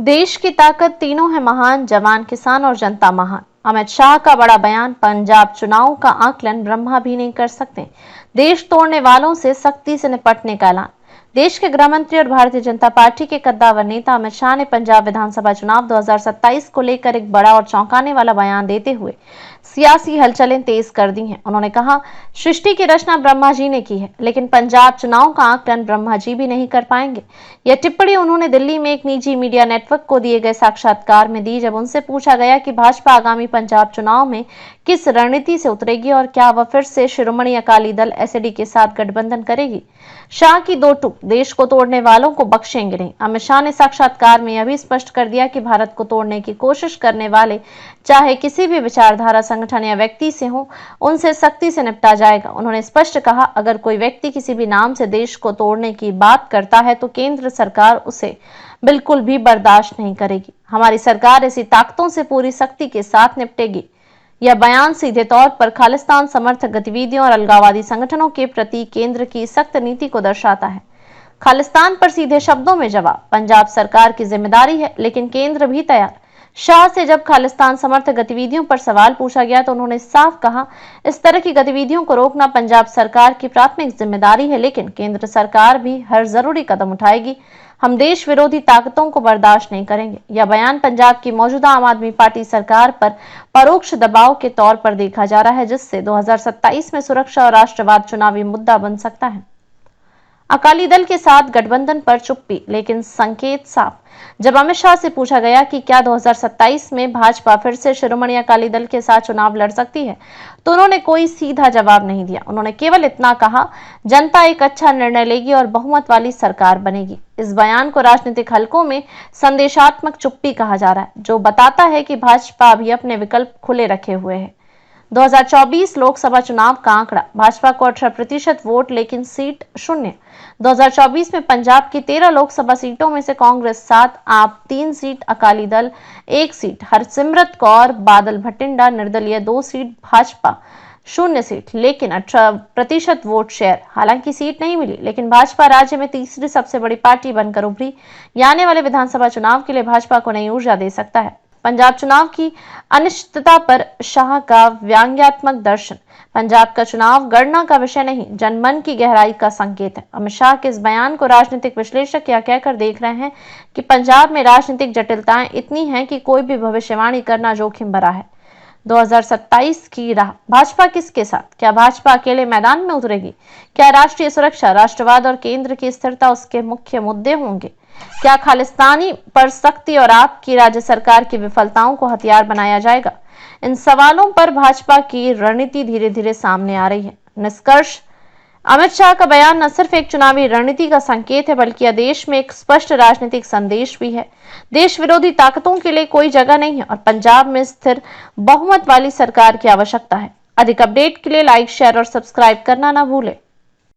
देश की ताकत तीनों है महान, जवान, किसान और जनता महान। अमित शाह का बड़ा बयान, पंजाब चुनाव का आकलन ब्रह्मा भी नहीं कर सकते। देश तोड़ने वालों से सख्ती से निपटने का ऐलान। देश के गृह मंत्री और भारतीय जनता पार्टी के कद्दावर नेता अमित शाह ने पंजाब विधानसभा चुनाव 2027 को लेकर एक बड़ा और चौंकाने वाला बयान देते हुए सियासी हलचलें तेज कर दी हैं। उन्होंने कहा, सृष्टि की रचना ब्रह्मा जी ने की है, लेकिन पंजाब चुनाव का आकलन ब्रह्मा जी भी नहीं कर पाएंगे। यह टिप्पणी उन्होंने दिल्ली में एक निजी मीडिया नेटवर्क को दिए गए साक्षात्कार में दी, जब उनसे पूछा गया कि भाजपा आगामी पंजाब चुनाव में किस रणनीति से उतरेगी और क्या वह फिर से शिरोमणि अकाली दल एसएडी के साथ गठबंधन करेगी। शाह की दो टूक, देश को तोड़ने वालों को बख्शेंगे नहीं। अमित शाह ने साक्षात्कार में यह भी स्पष्ट कर दिया कि भारत को तोड़ने की कोशिश करने वाले चाहे किसी भी विचारधारा, संगठन या व्यक्ति से हो, उनसे सख्ती से निपटा जाएगा। उन्होंने स्पष्ट कहा, अगर कोई व्यक्ति किसी भी नाम से देश को तोड़ने की बात करता है तो केंद्र सरकार उसे बिल्कुल भी बर्दाश्त नहीं करेगी। हमारी सरकार ऐसी ताकतों से पूरी सख्ती के साथ निपटेगी। यह बयान सीधे तौर पर खालिस्तान समर्थक गतिविधियों और अलगाववादी संगठनों के प्रति केंद्र की सख्त नीति को दर्शाता है। खालिस्तान पर सीधे शब्दों में जवाब, पंजाब सरकार की जिम्मेदारी है, लेकिन केंद्र भी तैयार। शाह से जब खालिस्तान समर्थक गतिविधियों पर सवाल पूछा गया तो उन्होंने साफ कहा, इस तरह की गतिविधियों को रोकना पंजाब सरकार की प्राथमिक जिम्मेदारी है, लेकिन केंद्र सरकार भी हर जरूरी कदम उठाएगी। हम देश विरोधी ताकतों को बर्दाश्त नहीं करेंगे। यह बयान पंजाब की मौजूदा आम आदमी पार्टी सरकार पर परोक्ष दबाव के तौर पर देखा जा रहा है, जिससे 2027 में सुरक्षा और राष्ट्रवाद चुनावी मुद्दा बन सकता है। अकाली दल के साथ गठबंधन पर चुप्पी, लेकिन संकेत साफ। जब अमित शाह से पूछा गया कि क्या 2027 में भाजपा फिर से शिरोमणि अकाली दल के साथ चुनाव लड़ सकती है, तो उन्होंने कोई सीधा जवाब नहीं दिया। उन्होंने केवल इतना कहा, जनता एक अच्छा निर्णय लेगी और बहुमत वाली सरकार बनेगी। इस बयान को राजनीतिक हलकों में संदेशात्मक चुप्पी कहा जा रहा है, जो बताता है कि भाजपा भी अपने विकल्प खुले रखे हुए है। 2024 लोकसभा चुनाव का आंकड़ा, भाजपा को 18% वोट, लेकिन सीट शून्य। 2024 में पंजाब की 13 लोकसभा सीटों में से कांग्रेस 7, आप 3 सीट, अकाली दल 1 सीट, हरसिमरत कौर बादल भटिंडा निर्दलीय 2 सीट, भाजपा 0 सीट, लेकिन 18% वोट शेयर। हालांकि सीट नहीं मिली, लेकिन भाजपा राज्य में तीसरी सबसे बड़ी पार्टी बनकर उभरी। आने वाले विधानसभा चुनाव के लिए भाजपा को नई ऊर्जा दे सकता है। पंजाब चुनाव की अनिश्चितता पर शाह का व्यंग्यात्मक दर्शन, पंजाब का चुनाव गणना का विषय नहीं, जनमन की गहराई का संकेत है। अमित शाह के इस बयान को राजनीतिक विश्लेषक यह कहकर देख रहे हैं कि पंजाब में राजनीतिक जटिलताएं इतनी हैं कि कोई भी भविष्यवाणी करना जोखिम भरा है। 2027 की राह, भाजपा किसके साथ? क्या भाजपा अकेले मैदान में उतरेगी? क्या राष्ट्रीय सुरक्षा, राष्ट्रवाद और केंद्र की स्थिरता उसके मुख्य मुद्दे होंगे? क्या खालिस्तानी पर सख्ती और आपकी राज्य सरकार की विफलताओं को हथियार बनाया जाएगा? इन सवालों पर भाजपा की रणनीति धीरे धीरे सामने आ रही है। निष्कर्ष, अमित शाह का बयान न सिर्फ एक चुनावी रणनीति का संकेत है, बल्कि यह देश में एक स्पष्ट राजनीतिक संदेश भी है। देश विरोधी ताकतों के लिए कोई जगह नहीं है और पंजाब में स्थिर बहुमत वाली सरकार की आवश्यकता है। अधिक अपडेट के लिए लाइक, शेयर और सब्सक्राइब करना न भूलें।